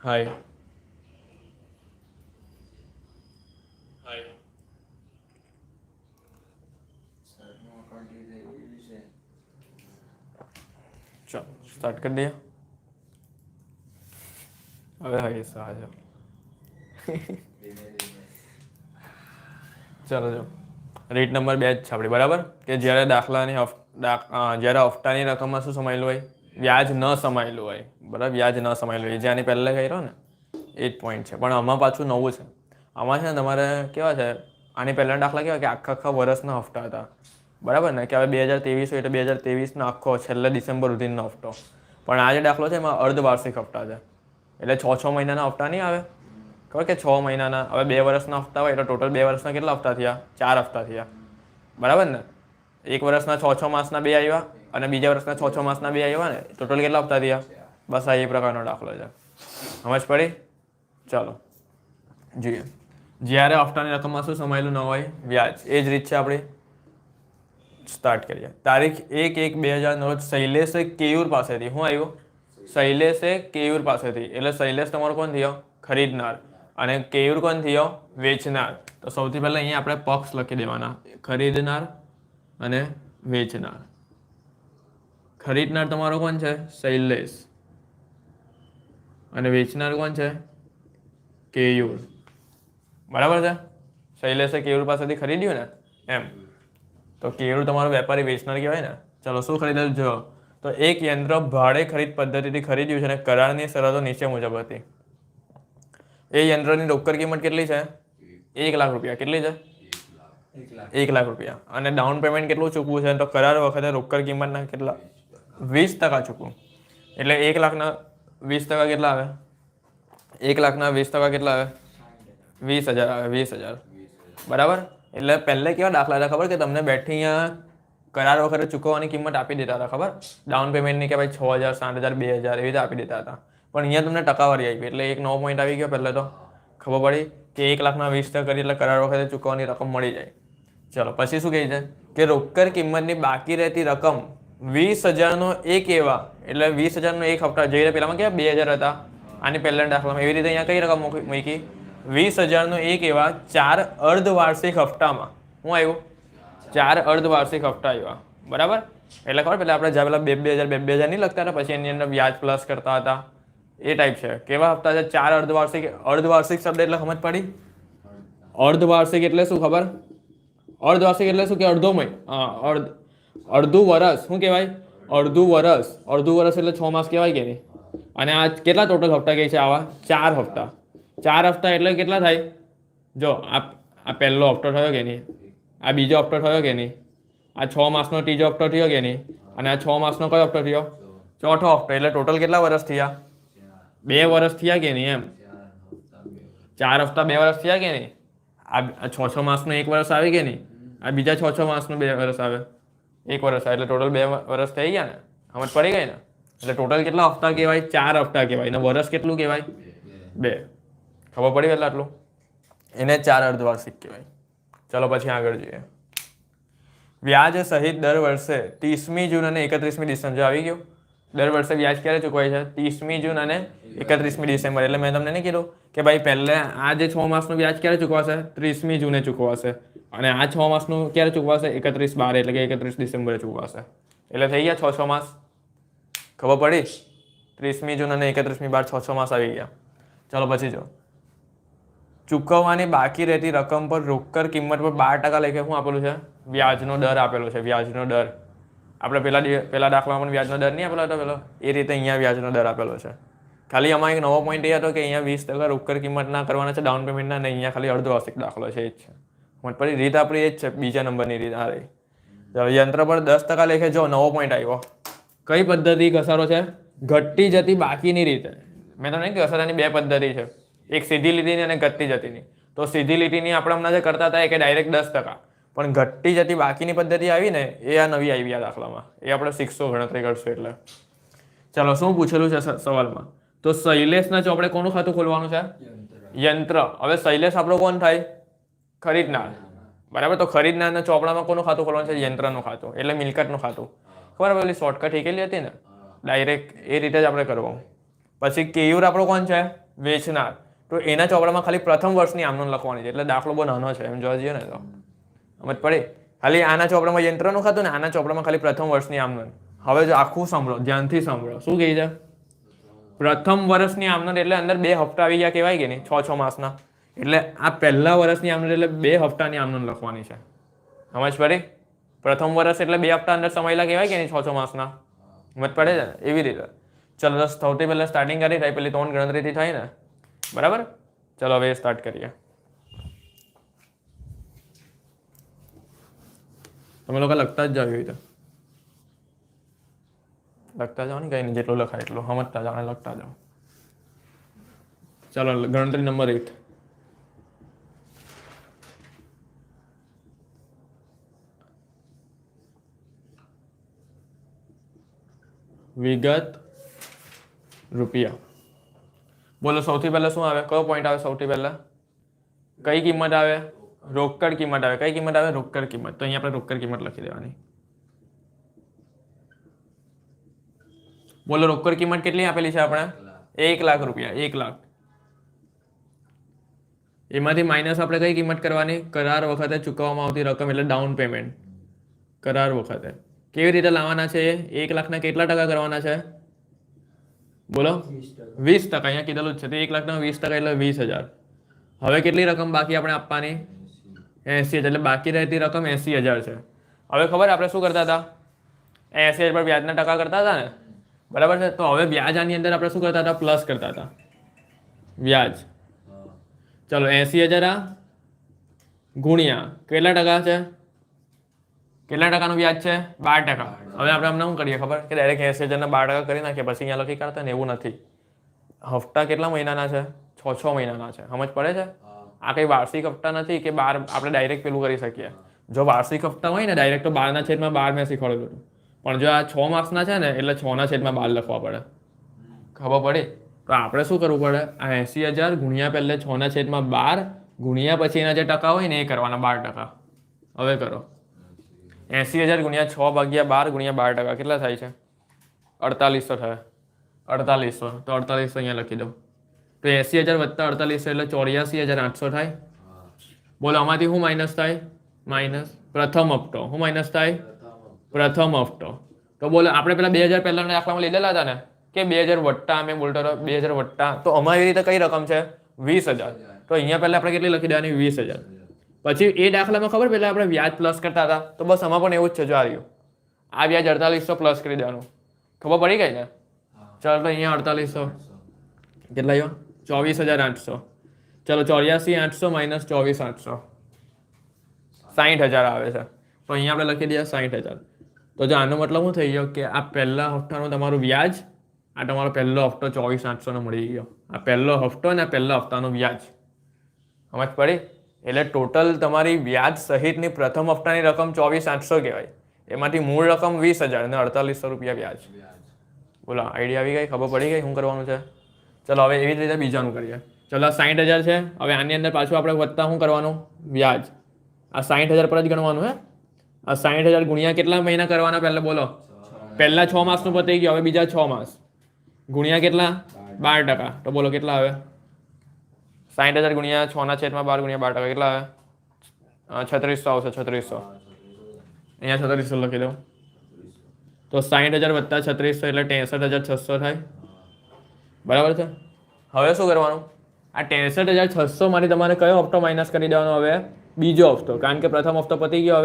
હાય હાય ચલો સ્ટાર્ટ કરી દઈએ હવે હાય સાહેબ ચાલો જો રીત નંબર 2 જ છે આપણી બરાબર કે જ્યારે દાખલાની જ્યારે હપ્તાની રકમમાં શું સમાયેલું હોય વ્યાજ ન સમાયેલું હોય બરાબર વ્યાજ ન સમાયેલું હોય જે આની પહેલાં કર્યો ને એ જ પોઈન્ટ છે પણ આમાં પાછું નવું છે આમાં છે ને તમારે કેવા છે આની પહેલાં દાખલા કેવા કે આખા વર્ષના હપ્તા હતા બરાબર ને કે હવે 2023 હોય એટલે 2023નો આખો છેલ્લે ડિસેમ્બર સુધીનો હપ્તો પણ આ જે દાખલો છે એમાં અર્ધવાર્ષિક હપ્તા છે એટલે 6 મહિનાના હપ્તા નહીં આવે ખબર કે 6 મહિનાના હવે 2 વર્ષના હપ્તા હોય એટલે ટોટલ 2 વર્ષના કેટલા હપ્તા થયા 4 હપ્તા થયા બરાબર ને એક વર્ષના 6 માસના 2 આવ્યા અને બીજા વર્ષના 6 માસના 2 આવ્યા ને ટોટલ કેટલા હપ્તા થયા બસ આ એ પ્રકારનો દાખલો છે સમજ પડી ચાલો જોઈએ જ્યારે હપ્તાની રકમમાં શું સમાયેલું ન હોય વ્યાજ એ જ રીત છે આપણી સ્ટાર્ટ કરીએ તારીખ 1/1/2009 રોજ શૈલેષે કેયુર પાસેથી શું આવ્યું શૈલેષે કેયુર પાસેથી એટલે શૈલેષ તમારો કોણ થયો ખરીદનાર અને કેયુર કોણ થયો વેચનાર તો સૌથી પહેલા અહીંયા આપણે પક્ષ લખી દેવાના ખરીદનાર અને વેચનાર ખરીદનાર તમારો કોણ છે શૈલેષ અને વેચનાર કોણ છે કેયુર બરાબર છે શૈલેષે કેયુર પાસેથી ખરીદ્યું ને એમ તો કેયુર તમારો વેપારી વેચનાર કહેવાય ને ચલો શું ખરીદ્યું જો તો એક યંત્ર ભાડે ખરીદ પદ્ધતિથી ખરીદ્યું છે અને કરારની શરતો નીચે મુજબ હતી એ યંત્રની રોકડ કિંમત કેટલી છે 1 લાખ રૂપિયા કેટલી છે 1 લાખ રૂપિયા અને ડાઉન પેમેન્ટ કેટલું ચૂકવું છે તો કરાર વખતે રોકડ કિંમતના કેટલા 20% ચૂકવું એટલે 1 લાખના 20% કેટલા આવે 1 લાખના 20% કેટલા આવે 20,000 આવે 20,000 બરાબર એટલે પહેલે કેવા દાખલા હતા ખબર કે તમને બેઠી અહીંયા કરાર વખતે ચૂકવવાની કિંમત આપી દેતા હતા ખબર ડાઉન પેમેન્ટની કે ભાઈ 6,000 7,000 2,000 એવી રીતે આપી દેતા હતા પણ અહીંયા તમને ટકાવારી આવી એટલે એક નવો પોઈન્ટ આવી ગયો પહેલે તો ખબર પડી કે 1 લાખના 20% કરી એટલે કરાર વખતે ચૂકવવાની રકમ મળી જાય ચલો પછી શું કહે છે કે રોકડ કિંમતની બાકી રહેતી રકમ 20,000નો એક એવા એટલે 20,000નો એક હપ્તા જઈ રહ્યા પેલામાં કેવા 2,000 હતા આની પહેલા દાખલામાં એવી રીતે અહીંયા કઈ રકમ મૂકી 20,000નો એક એવા 4 અર્ધવાર્ષિક હપ્તામાં શું આવ્યું 4 અર્ધવાર્ષિક હપ્તા આવ્યા બરાબર એટલે ખબર પેલા આપણે જ્યાં પેલા 2,000 નહીં લખતા હતા પછી એની અંદર વ્યાજ પ્લસ કરતા હતા એ ટાઈપ છે કેવા હપ્તા છે 4 અર્ધવાર્ષિક શબ્દ એટલે સમજ પડી અર્ધવાર્ષિક એટલે શું ખબર અર્ધવાર્ષિક એટલે શું કે અડધો મહિનો અડધું વર્ષ શું કહેવાય અડધું વર્ષ એટલે 6 માસ કહેવાય કે નહીં અને આ કેટલા ટોટલ હપ્તા કહે છે આવા 4 હપ્તા 4 હપ્તા એટલે કેટલા થાય જો આ પહેલો હપ્તો થયો કે નહીં આ બીજો હપ્તો થયો કે નહીં આ 6 માસનો ત્રીજો હપ્તો થયો કે નહીં અને આ 6 માસનો કયો હપ્તો થયો ચોથો હપ્તો એટલે ટોટલ કેટલા વર્ષ થયા 2 વર્ષ થયા કે નહીં એમ 4 હપ્તા 2 વર્ષ થયા કે નહીં આ 6 માસનો 1 વર્ષ આવે કે નહીં આ બીજા 6 માસનો 2 વર્ષ આવે 1 વર્ષ આવે એટલે ટોટલ 2 વર્ષ થઈ ગયા ને સમજ પડી ગઈ ને એટલે ટોટલ કેટલા હપ્તા કહેવાય 4 હપ્તા કહેવાય અને વર્ષ કેટલું કહેવાય 2 ખબર પડી એટલે આટલું એને 4 અર્ધવાર્ષિક કહેવાય ચલો પછી આગળ જોઈએ વ્યાજ સહિત દર વર્ષે 30મી જૂન અને 31મી ડિસેમ્બર આવી ગયું દર વર્ષે વ્યાજ ક્યારે ચૂકવાય છે 30મી જૂન અને 31મી ડિસેમ્બર એટલે મેં તમને નહીં કીધું કે ભાઈ પહેલે આ જે 6 માસનું વ્યાજ ક્યારે ચૂકવાશે 30મી જૂને ચૂકવાશે અને આ 6 માસનું ક્યારે ચૂકવાશે 31/12 એટલે કે 31 ડિસેમ્બરે ચૂકવાશે એટલે થઈ ગયા 6 માસ ખબર પડી 30મી જૂન અને 31/12 6 માસ આવી ગયા ચલો પછી જો ચૂકવવાની બાકી રહેતી રકમ પર રોકડ કિંમત પર 12% લેખે શું આપેલું છે વ્યાજનો દર આપેલો છે વ્યાજનો દર આપણે પેલા દાખલામાં વ્યાજનો દર નહીં આપેલો હતો પેલો એ રીતે અહીંયા વ્યાજનો દર આપેલો છે ખાલી આમાં એક નવો પોઈન્ટ એ હતો કે અહીંયા 20% રોકડ કિંમતના કરવાના છે ડાઉન પેમેન્ટના અને અહીંયા ખાલી અર્ધવાર્ષિક દાખલો છે એ જ છે પછી રીત આપણી એ જ છે બીજા નંબરની રીત આ રહી યંત્ર પર 10% લેખે જો નવો પોઈન્ટ આવ્યો કઈ પદ્ધતિ ઘસારો છે ઘટતી જતી બાકીની રીતે મેં તમને કહ્યું ઘસારાની 2 પદ્ધતિ છે એક સીધી લીટીની અને ઘટતી જતીની તો સીધી લીટીની આપણે હમણાં જે કરતા હતા કે ડાયરેક્ટ 10% પણ ઘટતી જતી બાકીની પદ્ધતિ આવી ને એ આ નવી આવી આ દાખલામાં એ આપણે શીખશું ગણતરી કરશું એટલે ચાલો શું પૂછેલું છે સવાલમાં તો શૈલેષના ચોપડે કોનું ખાતું ખોલવાનું છે યંત્ર હવે શૈલેષ આપણો કોણ થાય ખરીદનાર બરાબર તો ખરીદનારના ચોપડામાં કોનું ખાતું ખોલવાનું છે યંત્રનું ખાતું એટલે મિલકતનું ખાતું ખબર પેલી શોર્ટકટ ઠીકેલી હતી ને ડાયરેક્ટ એ રીતે જ આપણે કરવાનું પછી કેયુર આપણો કોણ છે? વેચનાર. તો એના ચોપડામાં ખાલી પ્રથમ વર્ષની આમનોંધ લખવાની છે, એટલે દાખલો બહુ નાનો છે એમ જોવા જઈએ ને તો સમજ પડી. ખાલી આના ચોપડામાં યંત્રનું ખાતું ને આના ચોપડામાં ખાલી પ્રથમ વર્ષની આમનોંધ. હવે જો આખું સાંભળો, ધ્યાનથી સાંભળો, શું કહે છે? પ્રથમ વર્ષની આમનોંધ એટલે અંદર 2 હપ્તા આવી ગયા કહેવાય કે નહીં, 6 માસના. એટલે આ પહેલા વર્ષની આમનોંધ એટલે 2 હપ્તાની આમનોંધ લખવાની છે. સમજ પડી? પ્રથમ વર્ષ એટલે 2 હપ્તા અંદર સમાયેલા કહેવાય કે નહીં 6 માસના. સમજ પડે છે ને? એવી રીતે. ચલો સૌથી પહેલા સ્ટાર્ટિંગ કરી થાય, પેલી 3 ગણતરીથી થાય ને, બરાબર? ચલો હવે સ્ટાર્ટ કરીએ. તમે લોકો લખતા જ જાવ એવી રીતે. લખતા જાઓ ને, કઈ નહીં, જેટલું લખાય એટલું સમજતા જાઓ અને લખતા જાઓ. ચાલો ગણતરી નંબર 1. વિગત રૂપિયા. બોલો સૌથી પહેલા શું આવે? કયો પોઈન્ટ આવે સૌથી પહેલા? કઈ કિંમત આવે? રોકડ કિંમત આવે. કઈ કિંમત આવે? રોકડ કિંમત. તો અહીંયા આપણે રોકડ કિંમત લખી દેવાની. બોલો રોકડ કિંમત કેટલી આપેલી છે આપણે? 1 લાખ રૂપિયા. 1 લાખ. એમાંથી માઇનસ આપણે કઈ કિંમત કરવાની? કરાર વખતે ચૂકવવામાં આવતી રકમ એટલે ડાઉન પેમેન્ટ. કરાર વખતે કેવી રીતે લાવવાના છે? 1 લાખના કેટલા ટકા કરવાના છે? બોલો 20%. અહીંયા કીધેલું જ છે. તો 1 લાખના 20% એટલે 20,000. હવે કેટલી રકમ બાકી આપણે આપવાની? 80,000. એટલે બાકી રહેતી રકમ 80,000 છે. હવે ખબર આપણે શું કરતા હતા? 80,000 પર વ્યાજના ટકા કરતા હતા ને, બરાબર છે? તો હવે વ્યાજ આની અંદર આપણે શું કરતા હતા? પ્લસ કરતા હતા વ્યાજ. ચલો 80,000 ગુણ્યા કેટલા ટકા છે? કેટલા ટકાનું વ્યાજ છે? 12%. હવે આપણે અમને શું કરીએ ખબર? કે ડાયરેક્ટ 80,000 ના 12% કરી નાખીએ, પછી અહીંયા લખી કાઢતા ને એવું નથી. હપ્તા કેટલા મહિનાના છે? 6 મહિનાના છે. સમજ પડે છે? આ કઈ વાર્ષિક હપ્તા નથી કે 12 આપણે ડાયરેક્ટ પેલું કરી શકીએ. જો વાર્ષિક હપ્તા હોય ને ડાયરેક્ટ તો 12/12 મેં શીખવાડેલું હતું. પણ જો આ 6 માસના છે ને એટલે 6/12 લખવા પડે. ખબર પડી? તો આપણે શું કરવું પડે? આ 80,000 ગુણ્યા પહેલે 6/12 ગુણ્યા પછી એના જે ટકા હોય ને એ કરવાના 12%. હવે કરો 80,000 ગુણ્યા 6/12 ગુણ્યા 12%. કેટલા થાય છે? 4800 થાય. 4800. તો 4800 અહીંયા લખી દઉં. તો 80,000 વત્તા 4800 એટલે 84,800 થાય. બોલો આમાંથી શું માઇનસ થાય? માઇનસ પ્રથમ હપ્તો. શું માઇનસ થાય? પ્રથમ હપ્તો. તો બોલો આપણે પેલા 2000 પહેલાના દાખલામાં લીધેલા હતા ને કે 2000 વટ્ટા, અમે બોલતો હતો 2000 વટ્ટા. તો અમારી રીતે કઈ રકમ છે? 20,000. તો અહીંયા પહેલા આપણે કેટલી લખી દેવાની? 20,000. પછી એ દાખલામાં ખબર પહેલા આપણે વ્યાજ પ્લસ કરતા હતા, તો બસ આમાં પણ એવું જ છે. જો આ રહ્યું, આ વ્યાજ 4800 પ્લસ કરી દેવાનું. ખબર પડી ગઈ ને? ચાલો તો અહીંયા 4800 કેટલા આવ્યો? 24,800. ચલો 84,800 માઇનસ 24,800 60,000 આવે છે. તો અહીંયા આપણે લખી દઈએ 60,000. તો જો આનો મતલબ શું થઈ ગયો કે આ પહેલા હપ્તાનું તમારું વ્યાજ, આ તમારો પહેલો હપ્તો 24,800 મળી ગયો. આ પહેલો હપ્તો અને આ પહેલા હપ્તાનું વ્યાજ. સમજ પડી? એટલે ટોટલ તમારી વ્યાજ સહિતની પ્રથમ હપ્તાની રકમ 24,800 કહેવાય. એમાંથી મૂળ રકમ 20,000 અને 4800 રૂપિયા વ્યાજ. બોલો આઈડિયા આવી ગઈ? ખબર પડી ગઈ શું કરવાનું છે? ચલો હવે એવી જ રીતે બીજાનું કરીએ. ચલો 60,000 છે. હવે આની અંદર પાછું આપણે વત્તા શું કરવાનું? વ્યાજ. આ 60,000 પર જ ગણવાનું હે. આ 60,000 ગુણ્યા કેટલા મહિના કરવાના? પહેલા બોલો, પહેલા 6 માસનું પતી ગયું. હવે બીજા 6 માસ ગુણ્યા કેટલા? 12%. તો બોલો કેટલા આવે? 60,000 ગુણ્યા 6/12 ગુણ્યા 12% કેટલા આવે? 3600 આવશે. 3600 અહીંયા 3600 લખી દઉં. તો 60,000 વત્તા 3600 એટલે 63,600 થાય. બરાબર છે? હવે શું કરવાનું? આ 63,600 માંથી તમારે કયો હપ્તો માઇનસ કરી દેવાનો? હવે બીજો હપ્તો, કારણ કે પ્રથમ હપ્તો પતી ગયો.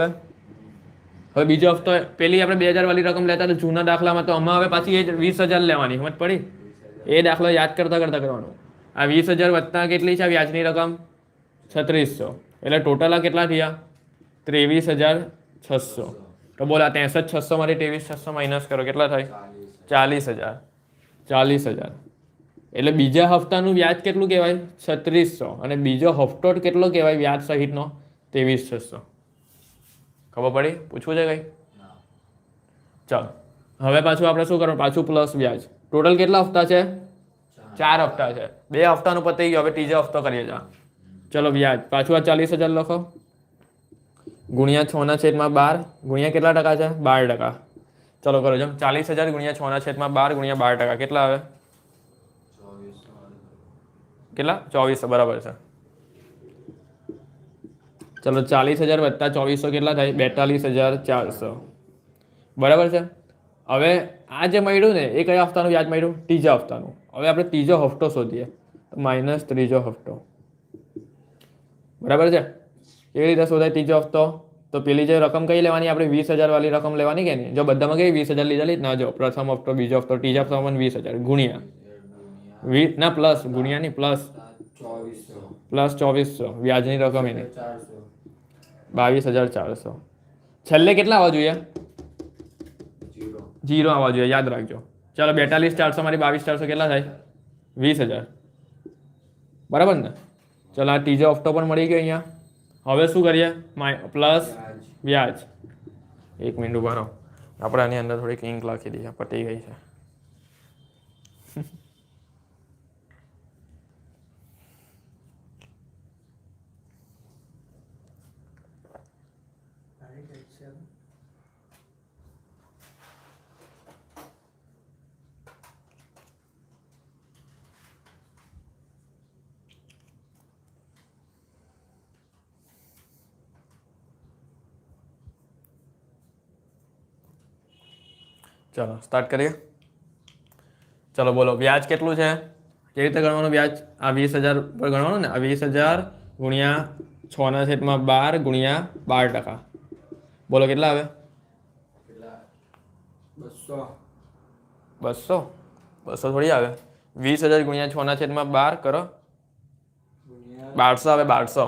હવે બીજો હપ્તો, પેલી આપણે 2000 વાળી રકમ લેતા હતા જૂના દાખલામાં, તો આમાં હવે પાછી એ 20,000 લેવાની. સમજ પડી? એ દાખલો યાદ કરતા કરવાનું. આ 20,000 વત્તા કેટલી છે વ્યાજની રકમ? 3600. એટલે ટોટલ આ કેટલા થયા? 23,600. તો બોલો આ 63,600 માંથી 23,600 માઇનસ કરો, કેટલા થાય? 40,000. 40,000 એટલે બીજા હપ્તાનું વ્યાજ કેટલું કહેવાય? 3600. અને બીજો હપ્તો કેટલો કહેવાય વ્યાજ સહિતનો? 23,600. ખબર પડી? પૂછવું છે કઈ? ચાલો હવે પાછું આપણે શું કરવાનું? પાછું પ્લસ વ્યાજ. ટોટલ કેટલા હપ્તા છે? 4 હપ્તા છે. 2 હપ્તાનું પતી ગયું. હવે ત્રીજો હપ્તો કરીએ જા. ચલો વ્યાજ પાછું આ 40,000 લખો ગુણ્યા 6/12 ગુણ્યા કેટલા ટકા છે? 12%. ચલો કરો. જેમ 40,000 ગુણ્યા 6/12 ગુણ્યા 12% કેટલા આવે? કેટલા 2400 બરાબર છે. ચલો 40,000 વત્તા 2400 કેટલા થાય 42,400 બરાબર છે. હવે આ જે મળ્યું ને એ કયા હપ્તાનું વ્યાજ મળ્યું ત્રીજા હપ્તાનું. હવે આપણે ત્રીજો હપ્તો શોધીએ તો માઇનસ ત્રીજો હપ્તો બરાબર છે. કેવી રીતે શોધાય ત્રીજો હપ્તો તો પેલી જે રકમ કઈ લેવાની આપણે 20,000 વાળી રકમ લેવાની કે નહીં. જો બધામાં કઈ 20,000 લીધેલી ના જો પ્રથમ હપ્તો બીજો હપ્તો ત્રીજા હપ્તામાં 20,000 ગુણ્યા ના પ્લસ ગુણ્યા ની પ્લસ 2400 વ્યાજની રકમ એની 22,400 છેલ્લે કેટલા આવવા જોઈએ 0 આવવા જોઈએ યાદ રાખજો. ચાલો 42,400 મારી 22,400 કેટલા થાય 20,000 બરાબર ને. ચલો આ ત્રીજો હપ્તો પણ મળી ગયો અહીંયા. હવે શું કરીએ પ્લસ વ્યાજ. એક મિનિટ ઉભા રહો આપણે આની અંદર થોડીક ઇંક લખી દઈએ પતી ગઈ છે. ચલો સ્ટાર્ટ કરીએ. ચલો બોલો વ્યાજ કેટલું છે કેવી રીતે ગણવાનું વ્યાજ આ 20,000 પર ગણવાનું ને આ 20,000 ગુણ્યા 6/12 ગુણ્યા 12%. બોલો કેટલા આવે 200 થોડી આવે 20,000 ગુણ્યા 6/12 કરો 1200 આવે 1200.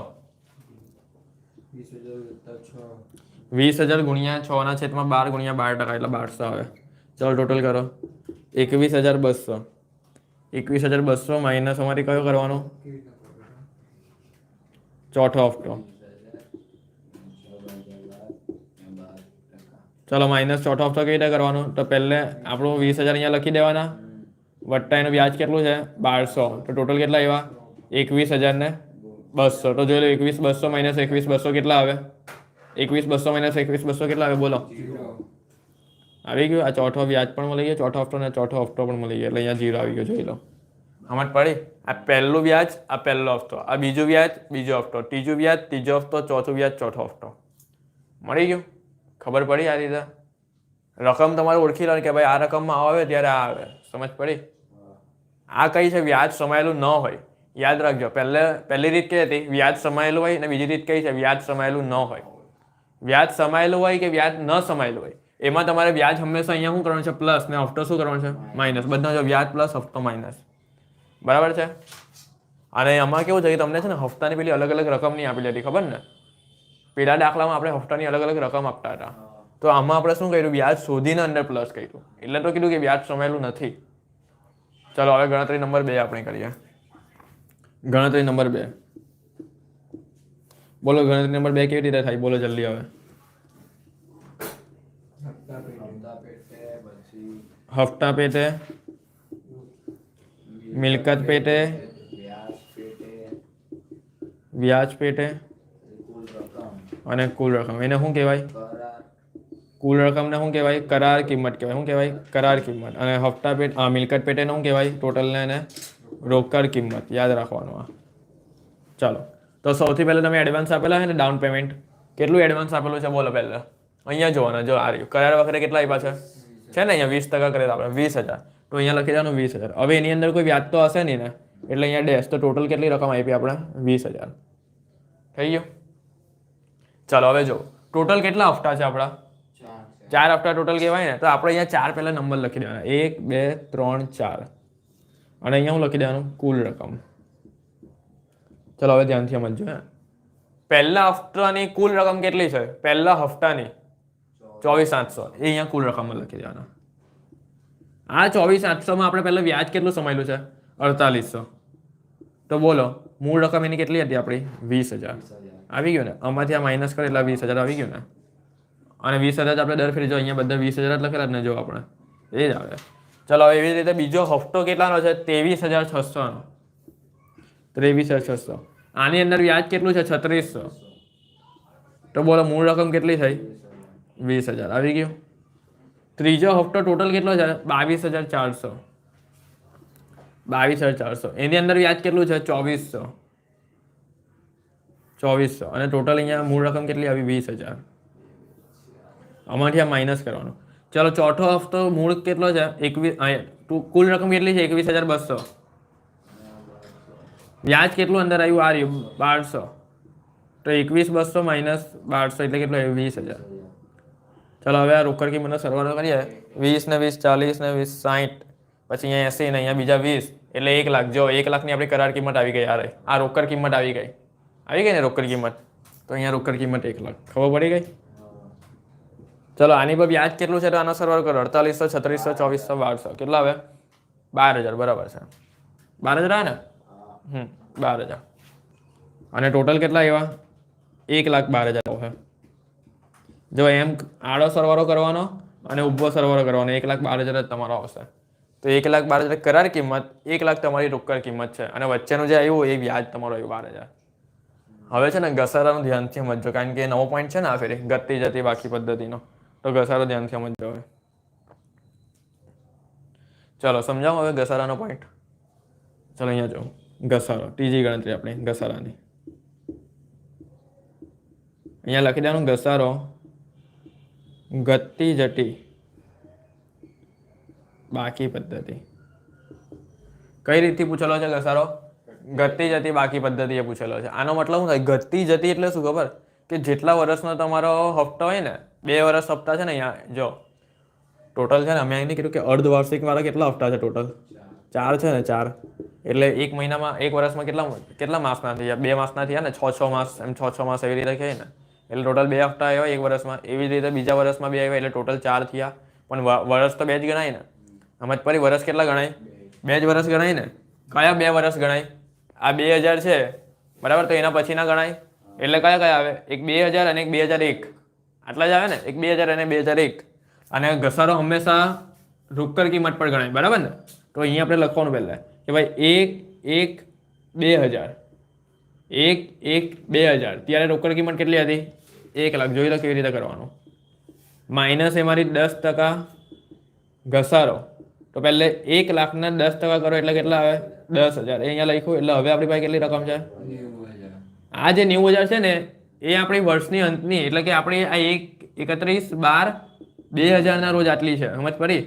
20,000 ગુણ્યા 6/12 ગુણ્યા 12% એટલે 1200 આવે. ચલો ટોટલ કરો 21,200 21,200 માઇનસ અમારી કયો કરવાનો ચોથો હપ્તો. ચલો માઇનસ ચોથો હપ્તો કેવી રીતે કરવાનો તો પહેલે આપણું 20,000 અહીંયા લખી દેવાના વટ્ટા એનું વ્યાજ કેટલું છે 1200 તો ટોટલ કેટલા આવ્યા 21,200. તો જોઈ લો 21,200 માઇનસ 21,200 કેટલા આવે 21,200 માઇનસ 21,200 કેટલા આવે બોલો આવી ગયું. આ ચોથો વ્યાજ પણ મળી ગયો ચોથો હપ્તો ને ચોથો હપ્તો પણ મળી ગયો એટલે અહીંયા 0 આવી ગયો જોઈ લો. સમજ પડી. આ પહેલું વ્યાજ આ પહેલો હપ્તો આ બીજું વ્યાજ બીજો હપ્તો ત્રીજું વ્યાજ ત્રીજો હપ્તો ચોથું વ્યાજ ચોથો હપ્તો મળી ગયું. ખબર પડી આ રીતે રકમ તમારે ઓળખી લો કે ભાઈ આ રકમમાં આવે ત્યારે આ આવે. સમજ પડી. આ કઈ છે વ્યાજ સમાયેલું ન હોય યાદ રાખજો. પહેલી રીત કઈ હતી વ્યાજ સમાયેલું હોય અને બીજી રીત કઈ છે વ્યાજ સમાયેલું ન હોય. વ્યાજ સમાયેલું હોય કે વ્યાજ ન સમાયેલું હોય એમાં તમારે વ્યાજ હંમેશા અહીંયા શું કરવાનું છે પ્લસ ને હપ્તો શું કરવાનો છે માઇનસ. બધા જો વ્યાજ પ્લસ હપ્તો માઇનસ બરાબર છે. અને આમાં કેવું છે કે તમને છે ને હપ્તાની પેલી અલગ અલગ રકમ નહીં આપેલી હતી ખબર ને. પેલા દાખલામાં આપણે હપ્તાની અલગ અલગ રકમ આપતા હતા તો આમાં આપણે શું કર્યું વ્યાજ શોધીને અંદર પ્લસ કર્યું એટલે તો કીધું કે વ્યાજ સમાયેલું નથી. ચલો હવે ગણતરી નંબર 2 આપણે કરીએ. ગણતરી નંબર 2 બોલો ગણતરી નંબર 2 કેવી રીતે થાય બોલો જલ્દી હવે. હપ્તા પેટે મિલકત પેટે વ્યાજ પેટે અને કુલ રકમ એને શું કહેવાય કુલ રકમને શું કહેવાય કરાર કિંમત કહેવાય. શું કહેવાય કરાર કિંમત. અને હપ્તા પેટ મિલકત પેટે શું કહેવાય ટોટલને એને રોકડ કિંમત યાદ રાખવાનું. આ ચાલો તો સૌથી પહેલાં તમે એડવાન્સ આપેલા છે ને ડાઉન પેમેન્ટ કેટલું એડવાન્સ આપેલું છે બોલો પહેલાં અહીંયા જોવાના જો આ રહ્યું કરાર વખતે કેટલા આપ્યા છે ને અહીંયા 20% કરેલા આપણે 20,000 તો અહીંયા લખી દેવાનું 20,000. હવે એની અંદર કોઈ વ્યાજ તો હશે નહીં ને એટલે અહીંયા ડેશ તો ટોટલ કેટલી રકમ આપી આપણે 20,000 થઈ ગયું. ચાલો હવે જો ટોટલ કેટલા હપ્તા છે આપણા 4 હપ્તા ટોટલ કહેવાય ને તો આપણે અહીંયા 4 પહેલા નંબર લખી દેવાના 1 2 3 4 અને અહીંયા હું લખી દેવાનું કુલ રકમ. ચલો હવે ધ્યાનથી સમજો હે પહેલા હપ્તાની કુલ રકમ કેટલી છે પહેલા હપ્તાની 24,800 એ અહીંયા કુલ રકમમાં લખી દેવાના. આ 24,800 માં આપણે પહેલા વ્યાજ કેટલું સમાયેલું છે 4800 તો બોલો મૂળ રકમ એની કેટલી હતી આપણી 20,000 આવી ગયું ને. આમાંથી આ માઇનસ કરે એટલે 20,000 આવી ગયું ને. અને 20,000 આપણે દર ફેરી જો અહીંયા બધા 20,000 લખેલા જ ને જો આપણે એ જ આવે. ચલો એવી રીતે બીજો હપ્તો કેટલાનો છે 23,600 નો 23,600 આની અંદર વ્યાજ કેટલું છે 3600 તો બોલો મૂળ રકમ કેટલી થઈ 20,000 આવી ગયું. ત્રીજો હપ્તો ટોટલ કેટલો છે 22,400 22,400 એની અંદર વ્યાજ કેટલું છે 2400 અને ટોટલ અહીંયા મૂળ રકમ કેટલી આવી 20,000 આમાંથી આ માઇનસ કરવાનું ચલો ચોથો હપ્તો મૂળ કેટલો છે 21 કુલ રકમ કેટલી છે 21,200 વ્યાજ કેટલું અંદર આવ્યું આ રહ્યું 1200 તો 21,200 માઇનસ 1200 એટલે કેટલો આવ્યું 20,000 ચલો હવે આ રોકડ કિંમતનો સરવાળો કરીએ 20 ને 20 40 ને 20 60 પછી અહીંયા 80 ને અહીંયા બીજા 20 એટલે 1 લાખ જો 1 લાખની આપણી કરાર કિંમત આવી ગઈ આ રોકડ કિંમત આવી ગઈ ને રોકડ કિંમત તો અહીંયા રોકડ કિંમત 1 લાખ ખબર પડી ગઈ ચલો આની પર વ્યાજ કેટલું છે તો આનો સરવાળો કરો 4800 3600 2400 કેટલા આવે 12,000 બરાબર છે 12,000 આવે ને 12,000 અને ટોટલ કેટલા આવ્યા 1,12,000 આવે જો એમ આડો સરવાળો કરવાનો અને ઊભો સરવાળો કરવાનો 1,12,000 જ તમારો આવશે તો 1,12,000 કરાર કિંમત 1 લાખ તમારી રોકડ કિંમત છે અને વચ્ચેનું જે આવ્યું એ વ્યાજ તમારો આવ્યું 12,000 હવે છે ને ઘસારાનું ધ્યાનથી સમજો કારણ કે નવો પોઈન્ટ છે ને આ ફેરી ઘટતી જતી બાકી પદ્ધતિનો તો ઘસારો ધ્યાનથી સમજો હવે ચલો સમજાવો હવે ઘસારાનો પોઈન્ટ ચલો અહીંયા જો ઘસારો ત્રીજી ગણતરી આપણે ઘસારાની અહીંયા લખી દેવાનું ઘસારો ઘટતી જતી બાકી પદ્ધતિ કઈ રીતથી પૂછેલો છે ઘસારો ઘટતી જતી બાકી પદ્ધતિએ પૂછેલો છે આનો મતલબ શું થાય ઘટતી જતી એટલે શું ખબર કે જેટલા વર્ષનો તમારો હપ્તો હોય ને 2 વર્ષ હપ્તા છે ને અહીંયા જો ટોટલ છે ને અમે અહીં કીધું કે અર્ધવાર્ષિક વાળા કેટલા હપ્તા છે ટોટલ 4 છે ને 4 એટલે એક મહિનામાં એક વર્ષમાં કેટલા માસના થયા 2 માસના થયા ને 6 માસ એમ 6 માસ એવી રીતે કહે ને એટલે ટોટલ 2 હપ્તા આવ્યા એક વર્ષમાં એવી રીતે બીજા વર્ષમાં 2 આવ્યા એટલે ટોટલ 4 થયા પણ વર્ષ તો 2 જ ગણાય ને આમ જ ફરી વર્ષ કેટલા ગણાય 2 જ વર્ષ ગણાય ને કયા 2 વર્ષ ગણાય આ 2000 છે બરાબર તો એના પછીના ગણાય એટલે કયા આવે એક 2000 અને એક 2001 આટલા જ આવે ને એક 2000 અને 2001 અને ઘસારો હંમેશા રોકડ કિંમત પર ગણાય બરાબર ને તો અહીંયા આપણે લખવાનું પહેલા કે ભાઈ 1 1 2000 1 1 2000 ત્યારે રોકડ કિંમત કેટલી હતી 1 લાખ જોઈ લો કેવી રીતે કરવાનું માઇનસ એ મારી 10% ઘસારો તો પહેલે 1 લાખના 10% કરો એટલે કેટલા આવે 10,000 અહીંયા લખ્યું એટલે હવે આપણી પાસે કેટલી રકમ છે 90,000 આ જે 90,000 છે ને એ આપણી વર્ષની અંતની એટલે કે આપણી આ 31/12/2000 ના રોજ આટલી છે સમજ પડી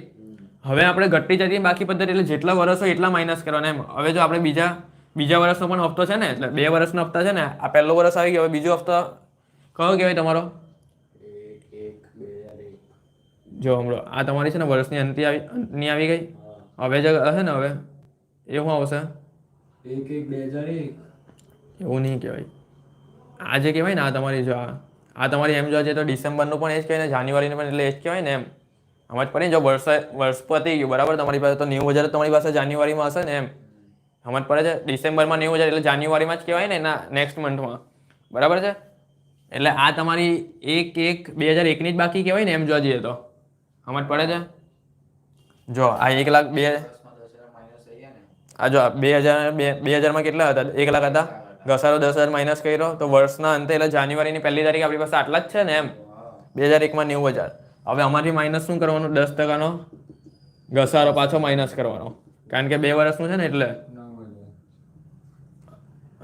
હવે આપણે ઘટતી જતી બાકી પદ્ધતિ એટલે જેટલા વર્ષ હોય એટલા માઇનસ કરવાના એમ હવે જો આપણે બીજા વર્ષનો પણ હપ્તો છે ને એટલે 2 વર્ષનો હપ્તા છે ને આ પહેલો વર્ષ આવી ગયો હવે બીજો હપ્તો કયો કહેવાય તમારો 1 જો હમણાં આ તમારી છે ને વર્ષની અંતની આવી ગઈ હવે જે હશે ને હવે એ શું આવશે 1/1/2001 એવું નહીં કહેવાય આ જે કહેવાય ને આ તમારી જો આ તમારી એમ જોવા જઈએ તો ડિસેમ્બરનું પણ એ જ કહેવાય ને જાન્યુઆરીનું પણ એટલે એ જ કહેવાય ને એમ સમજ પડી જો વર્ષ પતી ગયું બરાબર તમારી પાસે તો 90,000 તમારી પાસે જાન્યુઆરીમાં હશે ને એમ સમજ પડે છે ડિસેમ્બરમાં 90,000 એટલે જાન્યુઆરીમાં જ કહેવાય ને એના નેક્સ્ટ મંથમાં બરાબર છે એટલે આ તમારી 1/1/2001 ની જ બાકી કહેવાય ને એમ જોવા જઈએ તો સમજ પડે છે જો આ 1 લાખ 2 આ જો 2000માં કેટલા હતા 1 લાખ હતા ઘસારો 10,000 માઇનસ કર્યો તો વર્ષના અંતે એટલે જાન્યુઆરીની પહેલી તારીખ આપણી પાસે આટલા જ છે ને એમ 2001માં 90,000 હવે અમારી માઇનસ શું કરવાનું 10%નો ઘસારો પાછો માઇનસ કરવાનો કારણ કે 2 વર્ષનું છે ને એટલે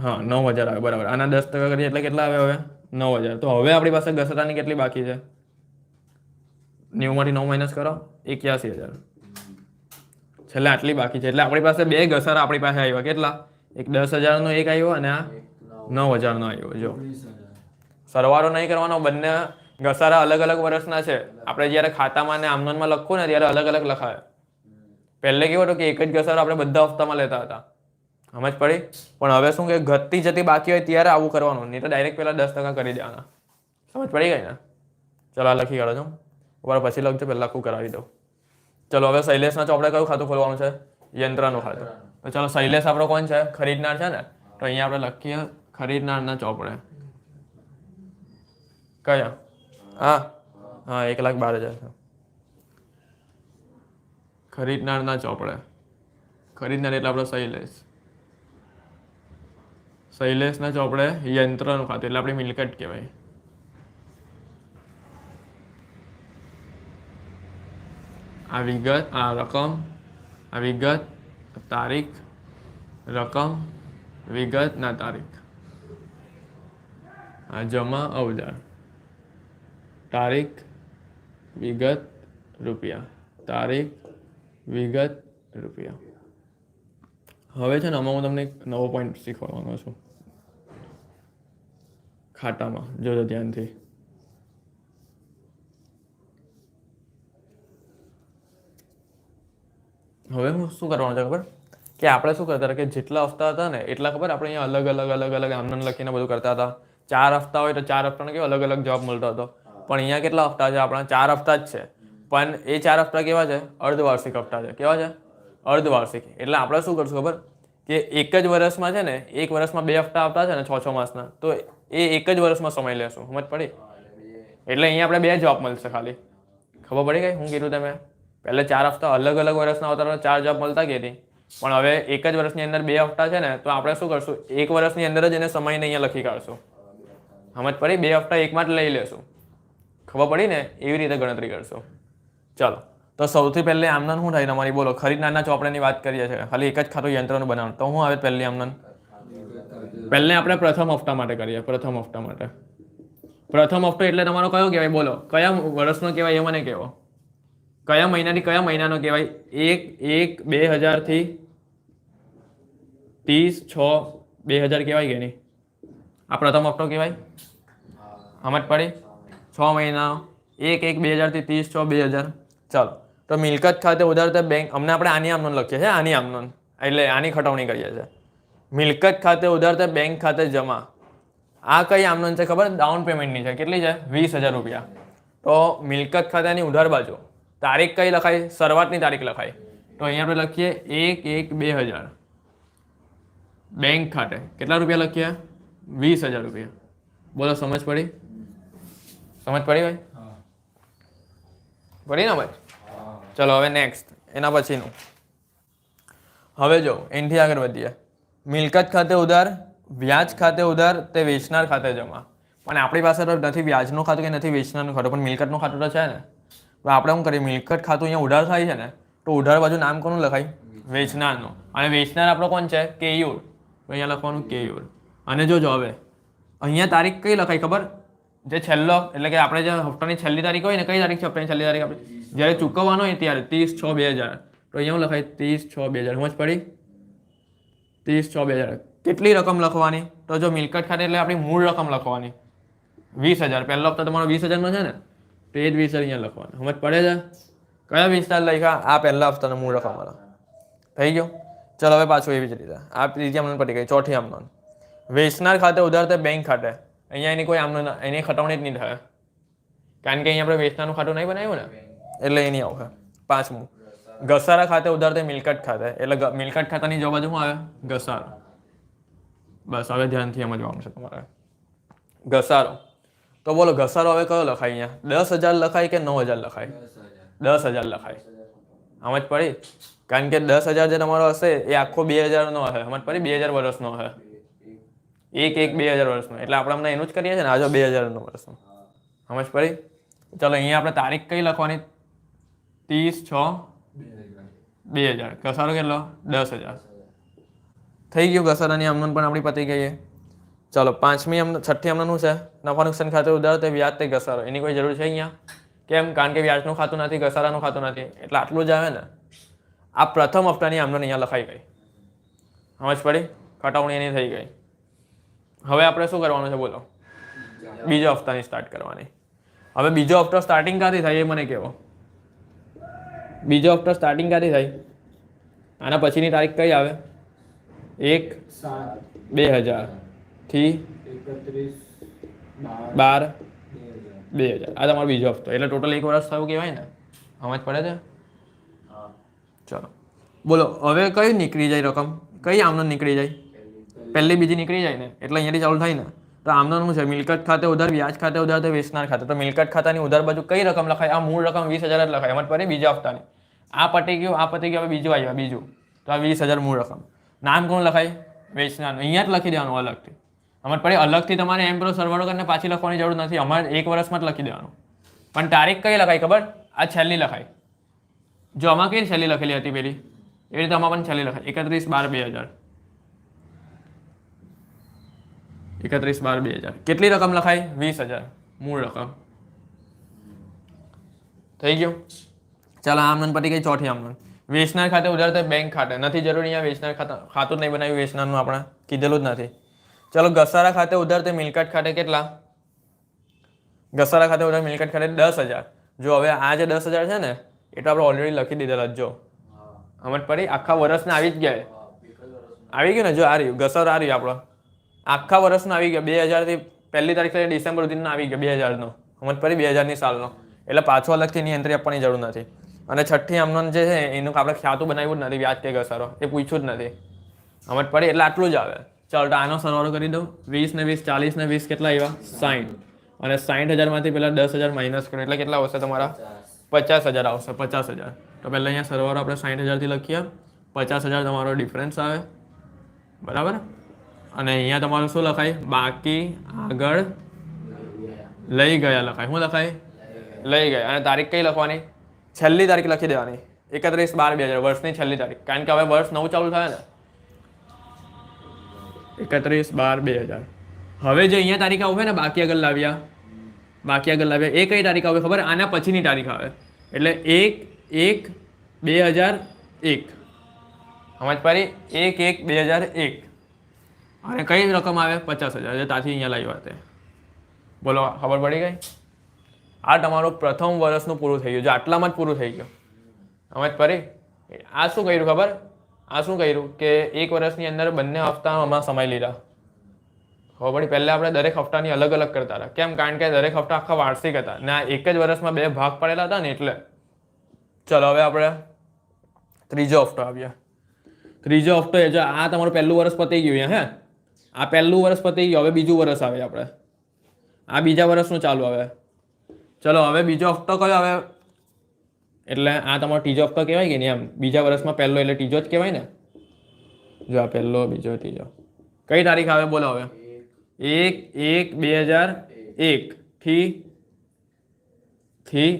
હા 9,000 આવે બરાબર આના 10% કરીએ એટલે કેટલા આવે હવે 9,000 તો હવે આપણી પાસે ઘસારાની કેટલી બાકી છે 90 માંથી 9 માઇનસ કરો 81,000 છેલ્લે આટલી બાકી છે એટલે આપણી પાસે 2 ઘસારા આપણી પાસે આવ્યા કેટલા એક 10,000 નો એક આવ્યો અને આ 9,000 નો આવ્યો જો સરવાળો નહીં કરવાનો બંને ઘસારા અલગ અલગ વર્ષના છે આપણે જ્યારે ખાતામાં ને આમનોનમાં લખવું ને ત્યારે અલગ અલગ લખાય પહેલે કેવું હતું કે એક જ ઘસારો આપણે બધા હપ્તામાં લેતા હતા સમજ પડી પણ હવે શું કે ઘટતી જતી બાકી હોય ત્યારે આવું કરવાનું નહીં તો ડાયરેક્ટ પહેલા 10% કરી દેવાના સમજ પડી ગઈ ને ચલો આ લખી કાઢો છો ઉપર પછી લખજો પહેલા આખું કરાવી દઉં ચલો હવે શૈલેષના ચોપડે કયું ખાતું ખોલવાનું છે યંત્રનું ખાતું તો ચલો શૈલેષ આપણો કોણ છે ખરીદનાર છે ને તો અહીંયા આપણે લખીએ ખરીદનારના ચોપડે કયા હા 1,12,000 છે ખરીદનારના ચોપડે ખરીદનાર એટલે આપણો શૈલેષના ચોપડે યંત્રનું ખાતું એટલે આપણી મિલકત કહેવાય આ વિગત આ રકમ આ વિગત તારીખ રકમ વિગત ના તારીખ. આ જમા અવજાર તારીખ વિગત રૂપિયા તારીખ વિગત રૂપિયા. હવે છે ને આમાં હું તમને એક નવો પોઈન્ટ શીખવાડવાનો છું ખાતામાં. જોજો ધ્યાનથી. હવે હું શું કરવાનું છે ખબર કે આપણે શું કરતા હતા કે જેટલા હપ્તા હતા ને એટલા ખબર આપણે અહીંયા અલગ અલગ આમનન લખીને બધું કરતા હતા. 4 હપ્તા હોય તો 4 હપ્તાનો કેવો અલગ અલગ જવાબ મળતો હતો. પણ અહીંયા કેટલા હપ્તા છે? આપણા 4 હપ્તા જ છે. પણ એ 4 હપ્તા કેવા છે? અર્ધવાર્ષિક હપ્તા છે. કેવા છે? અર્ધવાર્ષિક. એટલે આપણે શું કરશું ખબર કે એક જ વર્ષમાં છે ને, એક વર્ષમાં 2 હપ્તા આવતા છે ને 6 માસના, તો એ એક જ વર્ષમાં સમય લેશું. સમજ પડી? એટલે અહીંયા આપણે 2 જવાબ મળશે ખાલી. ખબર પડી ગઈ હું કીધું તમે? પહેલે 4 હપ્તા અલગ અલગ વર્ષના આવતા તો 4 જવાબ મળતા કે નહીં, પણ હવે એક જ વર્ષની અંદર 2 હપ્તા છે ને, તો આપણે શું કરશું? એક વર્ષની અંદર જ એને સમયને અહીંયા લખી કાઢશું. સમજ પડી? 2 હપ્તા એકમાં જ લઈ લેશું. ખબર પડી ને? એવી રીતે ગણતરી કરશું. ચાલો, તો સૌથી પહેલે આમનન શું થાય તમારી? બોલો. ખરીદનારના ચોપડાની વાત કરીએ છીએ, ખાલી એક જ ખાતું યંત્રનું બનાવવાનું. તો શું આવે પહેલી આમનન? પહેલે આપણે પ્રથમ હપ્તા માટે કરીએ. પ્રથમ હપ્તા માટે પ્રથમ હપ્તો એટલે તમારો કયો કહેવાય? બોલો, કયા વર્ષનો કહેવાય એ મને કહેવો. કયા મહિનાથી કયા મહિનાનો કહેવાય? 1/1/2000 થી 30/6/2000 કહેવાય કે નહીં? આ પ્રથમ હપ્તો કહેવાય. સમજ પડી? 6 મહિના 1/1/2000 થી 30/6/2000. ચાલો, તો મિલકત ખાતે ઉધાર બેંક. અમને આપણે આની આમનોન લખીએ છીએ. આની આમનોન એટલે આની ખટવણી કરીએ છીએ. મિલકત ખાતે ઉધાર બેંક ખાતે જમા. આ કઈ આમનોન છે ખબર? ડાઉન પેમેન્ટની છે. કેટલી છે? 20,000 રૂપિયા. તો મિલકત ખાતાની ઉધાર બાજુ તારીખ કઈ લખાય? શરૂઆતની તારીખ લખાય. તો અહીંયા આપણે લખીએ 1/1/2000. બેંક ખાતે કેટલા રૂપિયા લખીએ? 20,000 રૂપિયા. બોલો, સમજ પડી? સમજ પડી ભાઈ? પડી ને ભાઈ? ચલો હવે નેક્સ્ટ એના પછીનું. હવે જો એનથી આગળ વધીએ. મિલકત ખાતે ઉધાર, વ્યાજ ખાતે ઉધાર તે વેચનાર ખાતે જમા. પણ આપણી પાસે તો નથી વ્યાજનું ખાતું કે નથી વેચનારનું ખાતું, પણ મિલકતનું ખાતું તો છે ને. તો આપણે શું કરીએ? મિલકત ખાતું અહીંયા ઉધાર થાય છે ને, તો ઉધાર બાજુ નામ કોનું લખાય? વેચનારનું. અને વેચનાર આપણો કોણ છે? કેયુર. તો અહીંયા લખવાનું કેયુર. અને જોજો હવે અહીંયા તારીખ કઈ લખાય ખબર? જે છેલ્લો એટલે કે આપણે જે હપ્તાની છેલ્લી તારીખ હોય ને, કઈ તારીખ છે હપ્તાની છેલ્લી તારીખ? આપણે જ્યારે ચૂકવવાનો હોય ત્યારે 30/6/2000. તો અહીંયા હું લખાય 30/6/2000. સમજ પડી? 30/6/2000. કેટલી રકમ લખવાની? તો જો મિલકત ખાતે એટલે આપણી મૂળ રકમ લખવાની 20,000. પહેલો હપ્તો તમારો 20,000નો છે ને, તો એ જ 20,000 અહીંયા લખવાનો. સમજ પડે છે? કયા વિસ્તાર લખ્યા? આ પહેલા હપ્તાનો મૂળ રકમ વાળા. થઈ ગયો? ચલો હવે પાછું એવી જ રીતે આ ત્રીજી આમનોન પડી ગઈ. ચોથી આમનોન. વેચનાર ખાતે ઉધાર તે બેંક ખાતે. અહીંયા એની કોઈ આમનોન એની ખટવણી જ નહીં થાય, કારણ કે અહીંયા આપણે વેચનારનું ખાતું નહીં બનાવ્યું ને, એટલે એ નહીં આવશે. પાંચમું, ઘસારા ખાતે ઉધાર તે મિલકત ખાતે. એટલે મિલકત ખાતાની જો બાજુ શું આવે? ઘસારો. બસ હવે ધ્યાનથી સમજવાનું છે તમારે. ઘસારો. તો બોલો, ઘસારો હવે કયો લખાય? અહીંયા 10,000 લખાય કે 9,000 લખાય? 10,000 લખાય. સમજ પડી? કારણ કે 10,000 જે તમારો હશે એ આખો 2,000 નો હશે. સમજ પડી? 2,000 વર્ષનો હશે. 1/1/2000 વર્ષનો. એટલે આપણે હમણાં એનું જ કરીએ છીએ ને, આજો 2,000 વર્ષનો. સમજ પડી? ચલો, અહીંયા આપણે તારીખ કઈ લખવાની? 30/6/2000. ઘસારો કેટલો? 10,000. થઈ ગયું. ઘસારાની આમનોન પણ આપણી પતી ગઈ. ચલો, છઠ્ઠી આમનોન શું છે? નફા નુકસાન ખાતે ઉધાર તે વ્યાજ તે ઘસારો. એની કોઈ જરૂર છે અહીંયા? કેમ? કારણ કે વ્યાજનું ખાતું નથી, ઘસારાનું ખાતું નથી, એટલે આટલું જ આવે ને. આ પ્રથમ હપ્તાની આમનોન અહીંયા લખાઈ ગઈ. સમજ પડી? ખટાવણી એની થઈ ગઈ. હવે આપણે શું કરવાનું છે? બોલો. બીજો હપ્તાની સ્ટાર્ટ કરવાની. હવે બીજો હપ્તો સ્ટાર્ટિંગ ક્યાંથી થાય એ મને કહેવો. બીજો હપ્તો સ્ટાર્ટિંગ ક્યાંથી થાય? આના પછીની તારીખ કઈ આવે? 1/7/2000 થી 31/12/2000. આ તમારો બીજો હપ્તો. એટલે ટોટલ 1 વર્ષ થયું કહેવાય ને. સમજ પડે છે? ચલો બોલો. હવે કઈ નીકળી જાય રકમ? કઈ આમનોન નીકળી જાય? પહેલી બીજી નીકળી જાય ને, એટલે અહીંયાથી ચાલુ થાય ને. તો આમનોન શું છે? મિલકત ખાતે ઉધાર, વ્યાજ ખાતે ઉધાર તે વેચનાર ખાતે. તો મિલકત ખાતાની ઉધાર બાજુ કઈ રકમ લખાય? આ મૂળ રકમ 20,000 જ લખાય. સમજ પડે? બીજા હપ્તાની. આ પતી ગયું, આ પતી ગયું. હવે બીજું આવ્યું. બીજું તો આ 20,000 મૂળ રકમ. નામ કોણ લખાય? વેચનારનું. અહીંયા જ લખી દેવાનું અલગથી. સમજ પડે? અલગથી તમારે એમ પેલો સરવાળો કરીને પાછી લખવાની જરૂર નથી. અમારે 1 વર્ષમાં જ લખી દેવાનું. પણ તારીખ કઈ લખાય ખબર? આ છેલ્લી લખાય. જો આમાં કઈ છેલ્લી લખેલી હતી પેલી, એવી રીતે આમાં પણ છેલ્લી લખાય 31/12/2000. 31/12/2000 કેટલી રકમ લખાય 20,000 મૂળ રકમ થઈ ગયું ચાલો આમનોન પતી ગઈ ચોથી આમનોન વેચનાર ખાતે ઉધાર થાય બેંક ખાતે નથી જરૂરી અહીંયા વેચનાર ખાતું જ નહીં બનાવ્યું વેચનારનું આપણે કીધેલું જ નથી ચાલો ઘસારા ખાતે ઉધાર થાય મિલકત ખાતે કેટલા ઘસારા ખાતે ઉધાર મિલકત ખાતે 10,000 જો હવે આ જે 10,000 છે ને એ તો આપણે ઓલરેડી લખી દીધેલા જો સમજ પડી આખા વર્ષને આવી જ ગયા આવી ગયું ને જો આ રહ્યું ઘસારો આ રહ્યું આપણો આખા વર્ષનો આવી ગયો 2000 થી પહેલી તારીખ થી ડિસેમ્બર સુધીનો આવી ગયો 2000 નો સમજ પડી 2000 ની સાલનો એટલે પાછો અલગથી એની એન્ટ્રી આપવાની જરૂર નથી અને છઠ્ઠી આમનોન જે છે એનું આપણે ખાતું બનાવ્યું જ નથી વ્યાજ કે ઘસારો એ પૂછ્યું જ નથી સમજ પડી એટલે આટલું જ આવે ચાલો તો આનો સરવાળો કરી દઉં 20 ને 20 40 ને 20 કેટલા આવ્યા 60 અને 60,000 માંથી પેલા 10,000 માઇનસ કરો એટલે કેટલા આવશે તમારા 50,000 આવશે 50,000 તો પહેલા અહીંયા સરવાળો આપણે 60,000 થી લખીએ 50,000 તમારો ડિફરન્સ આવે બરાબર અને અહીંયા તમારું શું લખાય બાકી આગળ લઈ ગયા લખાય શું લખાય લઈ ગયા અને તારીખ કઈ લખવાની છેલ્લી તારીખ લખી દેવાની 31/12/2000 વર્ષની છેલ્લી તારીખ કારણ કે હવે વર્ષ નવું ચાલુ થાય ને 31/12/2000 હવે જે અહીંયા તારીખ આવશે ને બાકી આગળ લાવ્યા એ કઈ તારીખ આવે ખબર આના પછીની તારીખ આવે એટલે 1/1/2001 સમજ પડી 1/1/2001 અને કઈ રકમ આવે 50,000 જે ત્યાંથી અહીંયા લાવ્યા તે બોલો ખબર પડી ગઈ આ તમારું પ્રથમ વર્ષનું પૂરું થઈ ગયું જો આટલામાં જ પૂરું થઈ ગયું સમજ પડી આ શું કર્યું ખબર આ શું કર્યું કે એક વર્ષની અંદર બંને હપ્તા હમણાં સમાઈ લીધા ખબર પડી પહેલા આપણે દરેક હપ્તાની અલગ અલગ કરતા હતા કેમ કારણ કે દરેક હપ્તા આખા વાર્ષિક હતા ને આ એક જ વર્ષમાં બે ભાગ પડેલા હતા ને એટલે ચલો હવે આપણે ત્રીજો હપ્તો આવ્યા ત્રીજો હપ્તો એ જો આ તમારું પહેલું વર્ષ પતી ગયું હે આ પહેલું વર્ષ પતી ગયું હવે બીજું વર્ષ આવે આપણે આ બીજા વર્ષનું ચાલુ આવે ચલો હવે બીજો હપ્તો કયો આવે એટલે આ તમારો ત્રીજો હપ્તો કહેવાય કે નહીં એમ બીજા વર્ષમાં પહેલો એટલે ત્રીજો જ કહેવાય ને જો આ પહેલો બીજો ત્રીજો કઈ તારીખ આવે બોલો હવે 1/1/2001 થી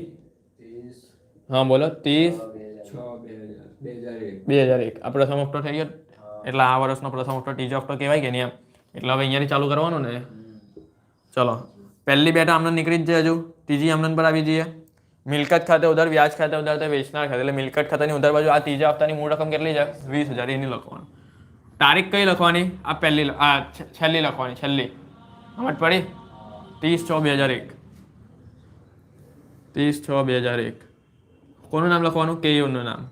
હા બોલો 30/6/2001 આ પ્રથમ હપ્તો થઈ ગયો એટલે આ વર્ષનો પ્રથમ હપ્તો ત્રીજો હપ્તો કહેવાય કે નહીં એમ એટલે હવે અહીંયાથી ચાલુ કરવાનું ને ચલો પહેલી બેટા આમનોન નીકળી જ જાય હજુ ત્રીજી આમનોન પર આવી જઈએ મિલકત ખાતે ઉધાર વ્યાજ ખાતે ઉધાર તો વેચનાર ખાતે એટલે મિલકત ખાતાની ઉધાર બાજુ આ ત્રીજા હપ્તાની મૂળ રકમ કેટલી છે 20,000 એની લખવાનું તારીખ કઈ લખવાની આ પહેલી આ છેલ્લી લખવાની છેલ્લી સમજ પડી 30/6/2001 30/6/2001 કોનું નામ લખવાનું કેયુનું નામ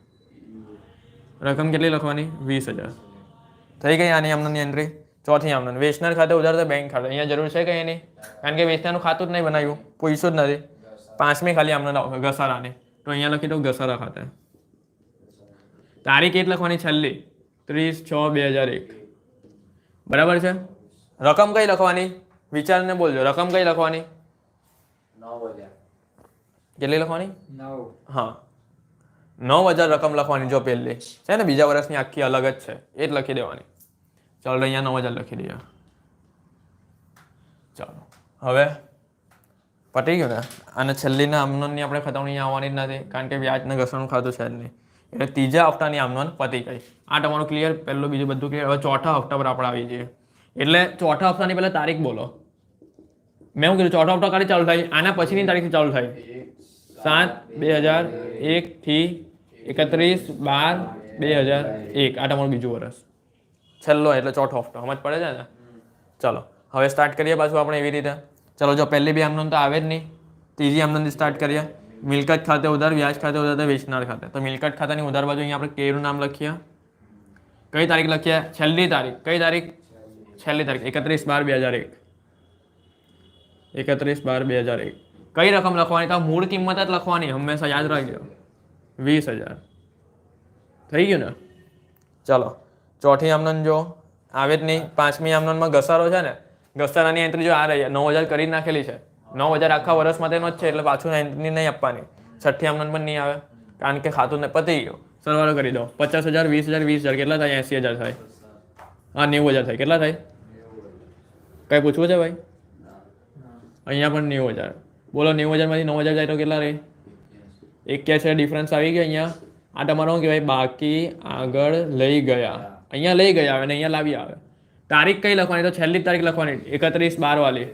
રકમ કેટલી લખવાની 20,000 થઈ ગઈ આની આમનોની એન્ટ્રી ચોથી આમનોન વેચનાર ખાતે ઉધાર તો બેંક ખાતે અહીંયા જરૂર છે કે એની કારણ કે વેચનારનું ખાતું જ નહીં બનાવ્યું પૂછ્યું જ નથી પાંચમી ખાલી આમનોન ઘસારાની તો અહીંયા લખી દઉં ઘસારા ખાતે તારીખ કેટલી લખવાની છેલ્લી 30/6/2001 બરાબર છે રકમ કઈ લખવાની વિચારને બોલજો રકમ કઈ લખવાની 9,000 કેટલી લખવાની 9 હા 9,000 રકમ લખવાની જો પહેલી છે ને બીજા વર્ષની આખી અલગ જ છે એ જ લખી દેવાની ચાલો અહીંયા 9,000 લખી દઈએ ચાલો હવે પતી ગયું ને અને છેલ્લીના આમનોનની આપણે ખતવણી આવવાની જ નથી કારણ કે વ્યાજને ઘસવાનું ખાતું છે જ નહીં એટલે ત્રીજા હપ્તાની આમનોન પતી ગઈ આ તમારું ક્લિયર પહેલું બીજું બધું ક્લિયર હવે ચોથા હપ્તા પર આપણે આવી જઈએ એટલે ચોથા હપ્તાની પહેલા તારીખ બોલો મેં શું કીધું ચોથા હપ્તા ક્યારે ચાલુ થાય આના પછીની તારીખથી ચાલુ થાય 7/2001 થી 31/12/2001 આ તમારું બીજું વર્ષ છેલ્લો એટલે ચોથો હપ્તો સમજ પડે છે ને ચલો હવે સ્ટાર્ટ કરીએ પાછું આપણે એવી રીતે ચલો જો પહેલી બે આમનોન તો આવે જ નહીં ત્રીજી આમનોનથી સ્ટાર્ટ કરીએ મિલકત ખાતે ઉધાર વ્યાજ ખાતે ઉધાર તો વેચનાર ખાતે તો મિલકત ખાતાની ઉધાર બાજુ અહીંયા આપણે કેનું નામ લખીએ કઈ તારીખ લખીએ છેલ્લી તારીખ કઈ તારીખ છેલ્લી તારીખ 31/12/2001 31/12/2001 કઈ રકમ લખવાની તો મૂળ કિંમત જ લખવાની હંમેશા યાદ રાખજો 20,000 થઈ ગયું ને ચલો ચોથી આમનોન જો આવે જ નહીં પાંચમી આમનોનમાં ઘસારો છે ને ઘસારાની એન્ટ્રી જો આ રહી 9,000 કરી નાખેલી છે 9,000 આખા વર્ષ માટેનો જ છે એટલે પાછું એન્ટ્રી નહીં આપવાની છઠ્ઠી આમનોન પણ નહીં આવે કારણ કે ખાતું ને પતી ગયું સરવાળો કરી દો 50,000 20,000 20,000 કેટલા થાય 80,000 થાય હા 90,000 થાય કેટલા થાય કઈ પૂછવું છે ભાઈ અહીંયા પણ 90,000 બોલો 90,000 માંથી 9,000 જાય તો કેટલા રહે 81 ડિફરન્સ આવી ગયો અહીંયા આ તમારો શું કહેવાય બાકી આગળ લઈ ગયા અહીંયા લઈ ગયા આવે અને અહીંયા લાવી આવે તારીખ કઈ લખવાની? તો છેલ્લી તારીખ લખવાની 31/12 વાળી,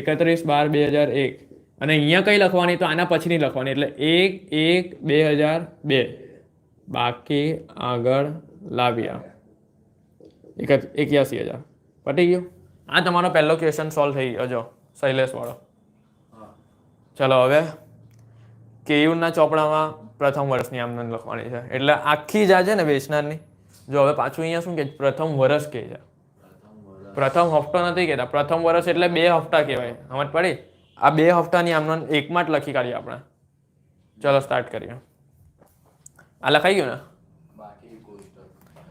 31/12/2001. અને અહીંયા કઈ લખવાની? તો આના પછીની લખવાની, એટલે 1/1/2002. બાકી આગળ લાવ્યા 81,000. પટી ગયું. આ તમારો પહેલો ક્વેશ્ચન સોલ્વ થઈ ગયો. જો શૈલેષ વાળો. ચલો હવે કેયુરના ચોપડામાં પ્રથમ વર્ષની આમનોંધ લખવાની છે, એટલે આખી જ આ છે ને વેચનારની. જો હવે પાછું અહીંયા શું કે પ્રથમ વર્ષ કહે છે, પ્રથમ હપ્તો નથી કહેતા. પ્રથમ વર્ષ એટલે 2 હપ્તા કહેવાય. સમજ પડી? આ 2 હપ્તાની આમનોંધ એકમાં જ લખી કાઢીએ આપણે. ચલો સ્ટાર્ટ કરીએ. આ લખાઈ ગયું ને? બાકી કોષ્ટક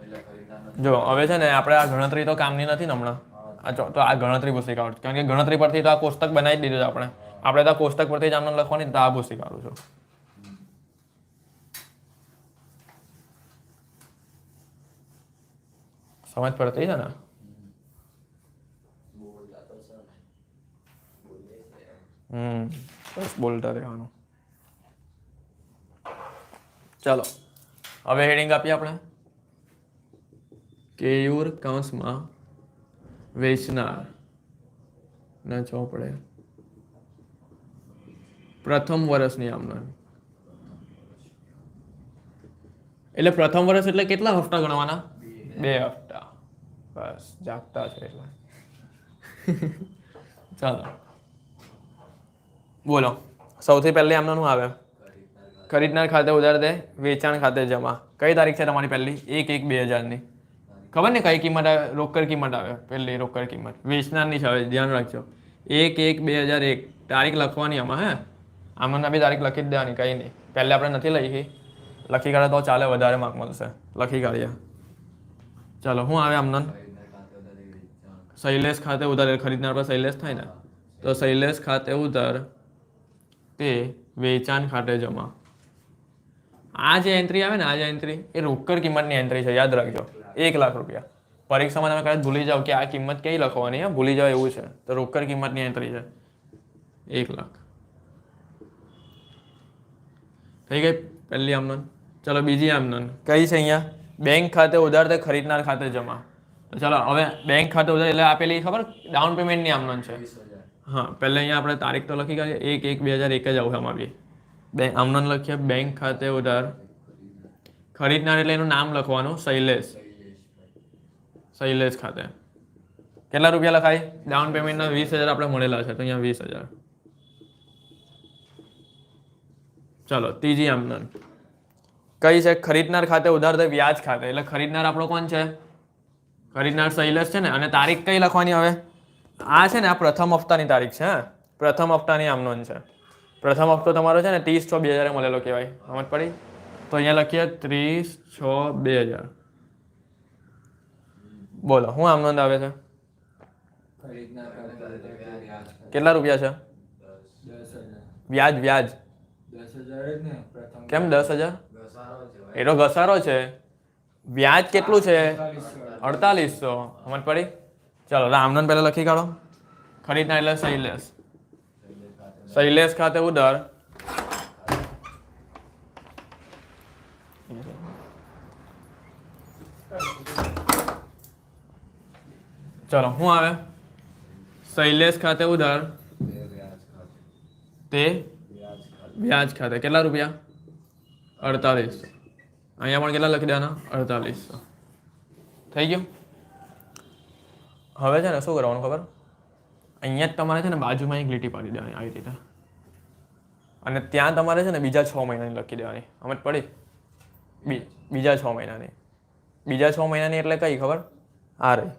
એટલે ખરીદનારનો જો હવે છે ને આપણે આ ગણતરી તો કામની નથી ને હમણાં. તો આ ગણતરી ભૂસી કાઢું, કારણ કે ગણતરી પરથી તો આ કોષ્ટક બનાવી જ દીધું છે આપણે. આપણે તો આ કોષ્ટક પરથી જ આમનોંધ લખવાની, તો આ ભૂસી કાઢું છું. સમજ પડતી છે ને? બોલતા તો સર બોલીએ છે. બસ બોલતા રહેવાનું. ચાલો હવે હેડિંગ આપીએ આપણે. કેયુર કૌંસમાં વેચનાર ના ચોપડે પ્રથમ વર્ષની આમનોંધ. એટલે પ્રથમ વર્ષ એટલે કેટલા હપ્તા ગણવાના? 2 હપ્તા. બસ જાગતા છે એટલે. ચાલો બોલો. સૌથી પહેલી આમનોંધ શું આવે? ખરીદનાર ખાતે ઉધાર દે, વેચાણ ખાતે જમા. કઈ તારીખ છે તમારી પહેલી? 1/1/2000 ખબર ને કઈ કિંમત આવે? રોકડ કિંમત આવે પહેલી. રોકડ કિંમત વેચનારની છે. હવે ધ્યાન રાખજો, 1/1/2001 તારીખ લખવાની આમાં. હે આમાં બી તારીખ લખી જ દેવાની, કઈ નહીં. પહેલે આપણે નથી લખી, લખી કાઢે તો ચાલે, વધારે માર્ક મળશે. લખી કાઢીએ. ચાલો શું આવે આમનોંધ? શૈલેષ ખાતે ઉધાર. ખરીદનાર પર શૈલેષ થાય ને, તો શૈલેષ ખાતે ઉધાર તે વેચાણ ખાતે જમા. આ જે એન્ટ્રી આવે ને, આ જે એન્ટ્રી એ રોકડ કિંમતની એન્ટ્રી છે, યાદ રાખજો. 1 લાખ રૂપિયા. પરીક્ષામાં તમે કદાચ ભૂલી જાઓ કે આ કિંમત કઈ લખવાની, ભૂલી જાઓ એવું છે, તો રોકડ કિંમતની એન્ટ્રી છે 1 લાખ. થઈ ગઈ પહેલી આમનોંધ. ચલો બીજી આમનોંધ કઈ છે અહીંયા? બેંક ખાતે ઉધાર તે ખરીદનાર ખાતે જમા. તો ચલો હવે બેંક ખાતે ઉધાર એટલે આપેલી ખબર ડાઉન પેમેન્ટની આમનોંધ છે. હા પહેલે અહીંયા આપણે તારીખ તો લખી કાઢીએ, 1/1/2001 જ આવું આમાં બી. આમનોંધ લખીએ બેંક ખાતે ઉધાર. ખરીદનાર એટલે એનું નામ લખવાનું, શૈલેષ. શૈલેષ ખાતે કેટલા રૂપિયા લખાય? ડાઉન પેમેન્ટના 20,000 આપણે મળેલા છે, તો અહીંયા 20,000. ચલો ત્રીજી આમનોંધ કઈ છે? ખરીદનાર ખાતે ઉધાર દે વ્યાજ ખાતે. એટલે ખરીદનાર આપણો કોણ છે? ખરીદનાર શૈલેષ છે ને. અને તારીખ કઈ લખવાની હવે? આ છે ને આ પ્રથમ હપ્તાની તારીખ છે. પ્રથમ હપ્તાની આમનોંધ છે. પ્રથમ હપ્તો તમારો છે ને 30/6/2000 મળેલો કહેવાય. સમજ પડી? તો અહીંયા લખીએ 30/6/2000. બોલો શું આમનોંધ આવે છે? ખરીદનાર ખાતે વ્યાજ કેટલા રૂપિયા છે? 10,000. વ્યાજ વ્યાજ 10,000 જ ને પ્રથમ. કેમ 10,000? ઘસારો છે એ તો ઘસારો છે. વ્યાજ કેટલું છે? 4800. સમજ પડી? ચાલો આમનોંધ પહેલા લખી કાઢો. ખરીદનાર એટલે શૈલેષ. શૈલેષ ખાતે ઉધાર. ચલો શું આવે? શૈલેષ ખાતે ઉધાર તે વ્યાજ ખાતે. કેટલા રૂપિયા? 4800. અહીંયા પણ કેટલા લખી દેવાના? 4800. થઈ ગયું. હવે છે ને શું કરવાનું ખબર? અહીંયા જ તમારે છે ને બાજુમાં એક લીટી પાડી દેવાની આવી રીતે, અને ત્યાં તમારે છે ને બીજા 6 મહિનાની લખી દેવાની. સમજ પડી? બીજા 6 મહિનાની. બીજા 6 મહિનાની એટલે કઈ ખબર? આ રહી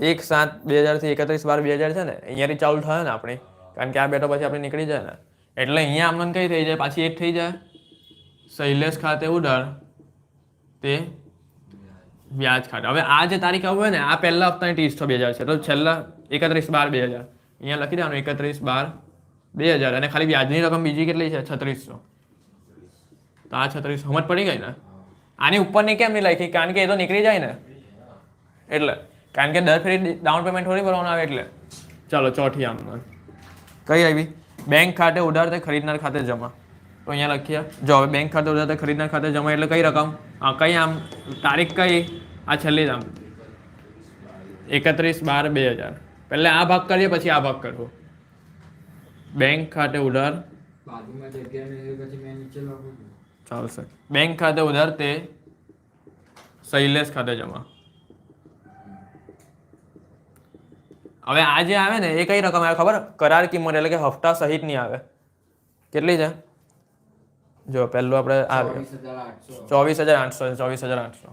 1/7/2000 થી 31/12/2000 છે ને, અહીંયાથી ચાલુ થાય ને આપણી, કારણ કે આ બેઠો પછી આપણે નીકળી જાય ને, એટલે અહીંયા આમનોંધ કઈ થઈ જાય? પાછી એક થઈ જાય. શૈલેષ ખાતે ઉધાર તે વ્યાજ ખાતે. હવે આ જે તારીખ આવે ને, આ પહેલા હપ્તાની 30/6/2000 છે, તો છેલ્લા 31/12/2000 અહીંયા લખી દેવાનું 31/12/2000. અને ખાલી વ્યાજની રકમ બીજી કેટલી છે? 3600. તો આ 3600 સમજ પડી ગઈ ને? આની ઉપરની કેમ નહીં લખી? કારણ કે એ તો નીકળી જાય ને, એટલે. કારણ કે દર ફેરી ડાઉન પેમેન્ટ થોડી ભરવાનું આવે એટલે. ચાલો ચોથી આમનોંધ કઈ આવી? બેંક ખાતે ઉધાર તે ખરીદનાર ખાતે જમા. તો અહીંયા લખીએ. જો હવે બેંક ખાતે ઉધાર તે ખરીદનાર ખાતે જમા એટલે કઈ રકમ? કઈ આમ તારીખ કઈ? આ છેલ્લી જ આમ 31/12/2000 પહેલે આ ભાગ કરીએ પછી આ ભાગ કરવો. બેંક ખાતે ઉધાર બાજુમાં જગ્યા નહીં પછી મેં નીચે લખું છું. ચાલશે. બેંક ખાતે ઉધાર તે શૈલેષ ખાતે જમા. હવે આ જે આવે ને એ કઈ રકમ આવે ખબર? કરાર કિંમત એટલે કે હપ્તા સહિત ની આવે. કેટલી છે? જો પહેલું આપણે આ 24,800.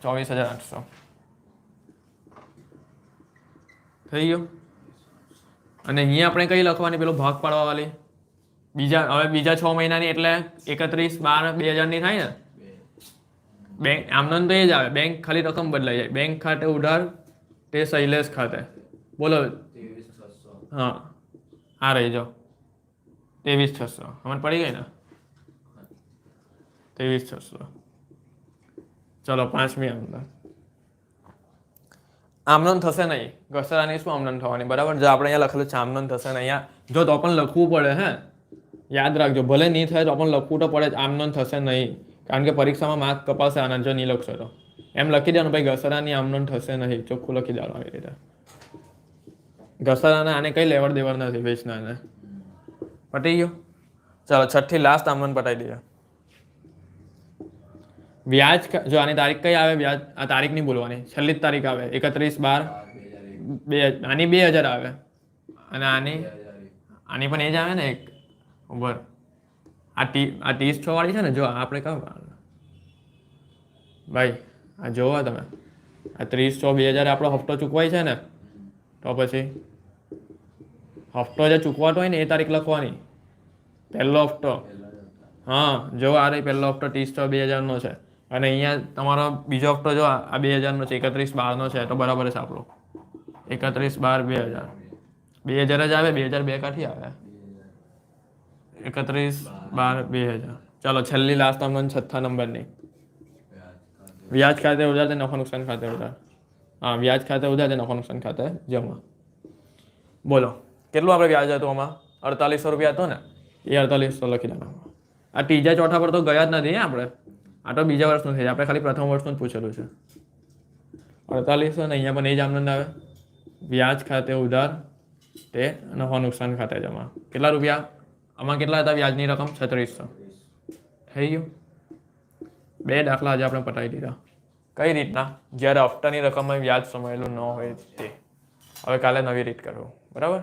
24,800 થઈ ગયું. અને અહીંયા આપણે કઈ લખવાની પેલો ભાગ પાડવા વાળી બીજા 6 મહિનાની એટલે 31/12/2000 ની થાય ને. બેંક આમનો તો એ જ આવે. બેંક ખાલી રકમ બદલાઈ જાય. બેંક ખાતે ઉધાર તે શૈલેષ ખાતે. બોલો. 23,600. હા આ રહી જાઓ 23,600 અમારે પડી ગઈ ને 23,600. ચલો 5મી આમદન. આમનોંધ થશે નહીં. ઘસારાની શું આમનોંધ થવાની? બરાબર. જો આપણે અહીંયા લખેલું છે આમનોંધ થશે નહીં. અહીંયા જો તો પણ લખવું પડે. હે યાદ રાખજો. ભલે નહીં થાય તો પણ લખવું તો પડે જ. આમનોંધ થશે નહીં કારણ કે પરીક્ષામાં માર્ક કપાશે આનંદ જો નહીં લખશો તો. એમ લખી દેવાનું ભાઈ ઘસારાની આમનોંધ થશે નહીં. ચોખ્ખું લખી દેવાનું આવી રીતે. ઘસારાને આને કઈ લેવડ દેવડ નથી વેચનારને. પટી ગયો. ચાલો 6થી લાસ્ટ આમનોંધ પટાઈ દઈએ. વ્યાજ જો આની તારીખ કઈ આવે? વ્યાજ આ તારીખ નહીં બોલવાની. છેલ્લી જ તારીખ આવે 31/12/2000. આની 2000 આવે અને આની પણ એ જ આવે ને એક ઉપર. આ 30/6 વાળી છે ને. જો આપણે કયું ભાઈ આ જોવા તમે આ 30/6/2000 આપણો હપ્તો ચૂકવાય છે ને. તો પછી હપ્તો જે ચૂકવાતો હોય ને એ તારીખ લખવાની. પહેલો હપ્તો. હા જો આ રહી પહેલો હપ્તો 30/6/2000 નો છે અને અહીંયા તમારો બીજો હપ્તો જો આ 2000 નો છે 31/12 નો છે તો બરાબર છે આપણો 31/12/2000. 2000 જ આવે. 2002 કાંથી આવે? 31/12/2000. ચાલો છેલ્લી લાસ્ટ આમનોંધ 6થા નંબરની. વ્યાજ ખાતે ઉધાર તે નફા નુકસાન ખાતે ઉધાર. હા વ્યાજ ખાતે ઉધાર તે નફા નુકસાન ખાતે જમા. બોલો કેટલું આપણે વ્યાજ હતું આમાં? 4800 રૂપિયા હતો ને. એ 4800 લખી દેવાનું. આ ત્રીજા ચોથા પર તો ગયા જ નથી આપણે. આ તો બીજા વર્ષનું છે. આપણે ખાલી પ્રથમ વર્ષનું જ પૂછેલું છે. 4800 ને અહીંયા પણ એ જ આમનોંધ આવે. વ્યાજ ખાતે ઉધાર તે નફા નુકસાન ખાતે જમા. કેટલા રૂપિયા? આમાં કેટલા હતા વ્યાજની રકમ? 3600. થઈ ગયું. 2 દાખલા આજે આપણે પતાવી દીધા. કઈ રીતના? જ્યારે હપ્તાની રકમમાં વ્યાજ સમાયેલું ન હોય તે. હવે કાલે નવી રીત કરવું. બરાબર.